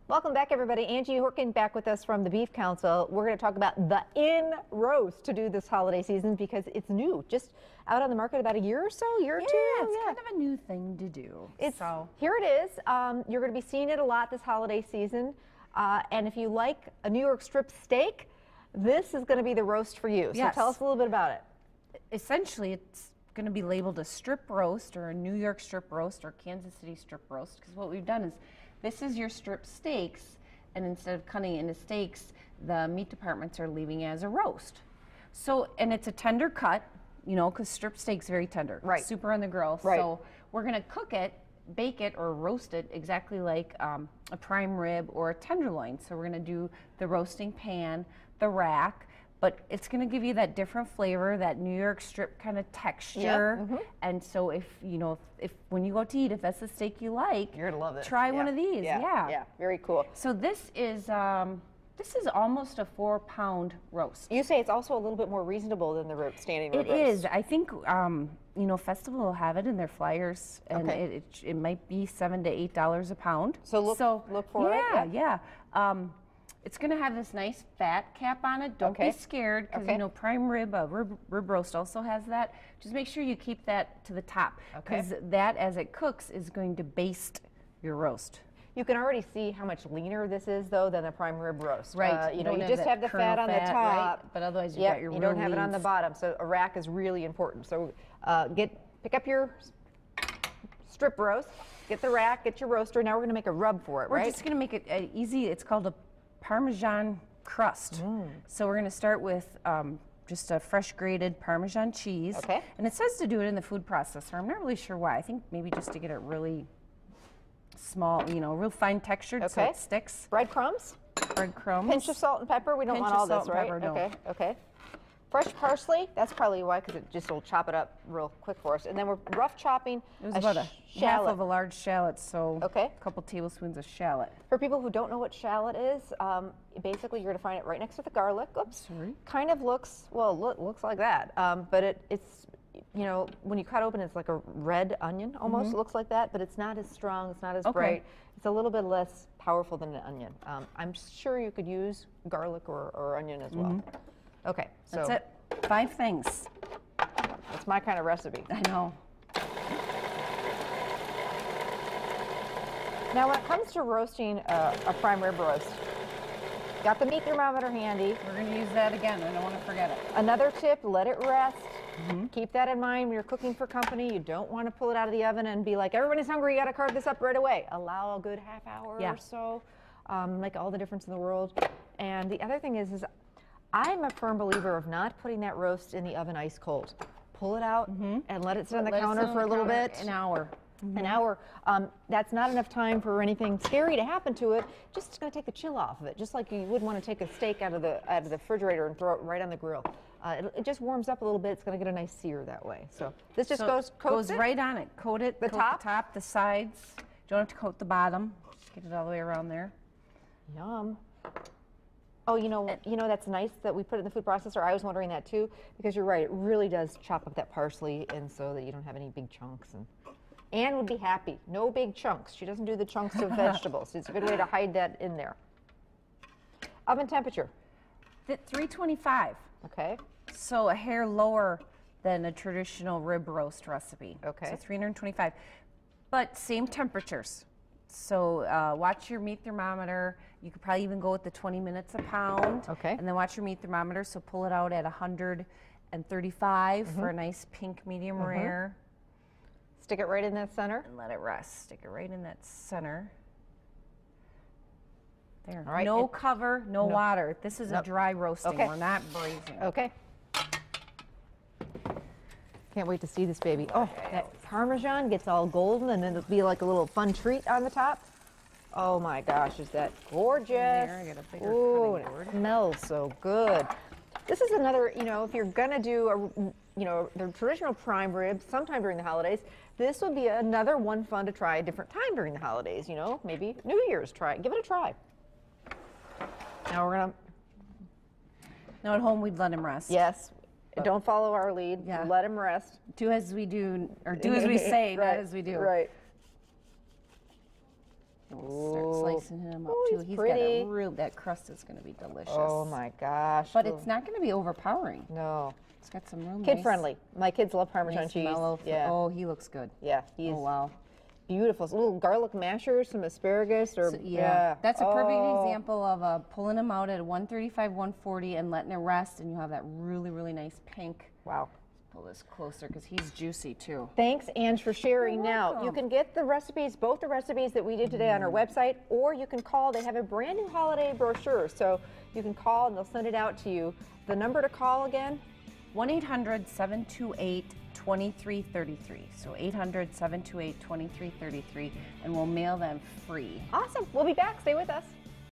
Welcome back, everybody. Angie Horkin back with us from the Beef Council. We're going to talk about the in-roast to do this holiday season because it's new, just out on the market about a year or so, year or two. It's kind of a new thing to do. Here it is. You're going to be seeing it a lot this holiday season. And if you like a New York strip steak, this is going to be the roast for you. So tell us a little bit about it. Essentially, it's going to be labeled a strip roast or a New York strip roast or Kansas City strip roast, because what we've done is this is your strip steaks, and instead of cutting it into steaks, the meat departments are leaving it as a roast. So, and it's a tender cut, you know, because strip steak's very tender. Right. Super on the grill. Right. So we're going to cook it, bake it, or roast it exactly like a prime rib or a tenderloin. So we're going to do the roasting pan, the rack, but it's going to give you that different flavor, that New York strip kind of texture. Yep. And so if, you know, if when you go to eat, if that's the steak you like, You're going to love it. try one of these. Yeah, very cool. So this is almost a 4-pound roast. You say it's also a little bit more reasonable than the standing rib roast. It is. I think, you know, Festival will have it in their flyers, and it might be $7 to $8 a pound. So look for it. Yeah. It's going to have this nice fat cap on it. Don't be scared, because you know, prime rib, rib roast also has that. Just make sure you keep that to the top, because that, as it cooks, is going to baste your roast. You can already see how much leaner this is, though, than a prime rib roast. Right. You know, you just have the fat on the top, right? But otherwise you got your you don't have it on the bottom. So a rack is really important. So pick up your strip roast, get the rack, get your roaster. Now we're going to make a rub for it, right? We're just going to make it easy. It's called a Parmesan crust. So we're going to start with just a fresh grated Parmesan cheese. Okay. And it says to do it in the food processor. I'm not really sure why. I think maybe just to get it really small, you know, real fine textured, so it sticks. Breadcrumbs. Breadcrumbs. Pinch of salt and pepper. We don't want all this, right? Okay. Fresh parsley. That's probably why, because it just will chop it up real quick for us. And then we're rough chopping. It was about a half of a large shallot, so a couple tablespoons of shallot. For people who don't know what shallot is, basically you're going to find it right next to the garlic. Oops. Sorry. Kind of looks, well, looks like that, but it's, you know, when you cut open, it's like a red onion almost. It looks like that, but it's not as strong, it's not as bright. It's a little bit less powerful than an onion. I'm sure you could use garlic or onion as well. Okay, so that's it. 5 things. That's my kind of recipe. I know. Now, when it comes to roasting a prime rib roast, got the meat thermometer handy. We're going to use that again. I don't want to forget it. Another tip, let it rest. Keep that in mind when you're cooking for company. You don't want to pull it out of the oven and be like, everybody's hungry, you got to carve this up right away. Allow a good half hour or so. Make all the difference in the world. And the other thing is I'm a firm believer of not putting that roast in the oven ice cold. Pull it out and let it sit on the counter for a little bit. An hour. An hour. That's not enough time for anything scary to happen to it. Just going to take the chill off of it, just like you would want to take a steak out of the refrigerator and throw it right on the grill. It just warms up a little bit. It's going to get a nice sear that way. So this just goes right on it. Coat it. The top, the sides. You don't have to coat the bottom. Just get it all the way around there. Yum. Oh, you know, that's nice that we put it in the food processor. I was wondering that too, because you're right. It really does chop up that parsley, and so that you don't have any big chunks. And Anne would be happy. No big chunks. She doesn't do the chunks of vegetables. It's a good way to hide that in there. Oven temperature. 325. Okay. So a hair lower than a traditional rib roast recipe. Okay. So 325. But same temperatures. So watch your meat thermometer. You could probably even go with the 20 minutes a pound. Okay. And then watch your meat thermometer. So pull it out at 135 for a nice pink medium rare. Stick it right in that center. And let it rest. Stick it right in that center. There. All right. No cover, no water. This is a dry roasting. Okay. We're not braising. Okay. Can't wait to see this baby. Oh, that Parmesan gets all golden, and then it'll be like a little fun treat on the top. Oh my gosh, is that gorgeous? There, I got a bigger Ooh, cutting board. it smells so good. This is another, you know, if you're gonna do the traditional prime rib sometime during the holidays, this would be another one fun to try a different time during the holidays. You know, maybe New Year's, give it a try. Now we're gonna. Now at home we'd let him rest. Yes. Don't follow our lead. Yeah. Let him rest. Do as we do, or do as we say, not as we do. Right. We'll start slicing him up Ooh, too. he's He's pretty. got a real, that crust is going to be delicious. Oh my gosh. But it's not going to be overpowering. No. It's got some real Kid friendly. My kids love Parmesan nice cheese. mellow. Yeah. Oh, he looks good. Yeah. He's Oh, wow. beautiful. So little garlic mashers, some asparagus, or That's a perfect Oh. example of pulling them out at 135, 140 and letting it rest, and you have that really, really nice pink. Wow. Pull this closer because he's juicy too. Thanks, Ange, for sharing. You're Now, welcome. you can get the recipes, both the recipes that we did today on our website, or you can call. They have a brand new holiday brochure, so you can call and they'll send it out to you. The number to call again? 1-800-728-2333. So 800-728-2333, and we'll mail them free. Awesome. We'll be back. Stay with us.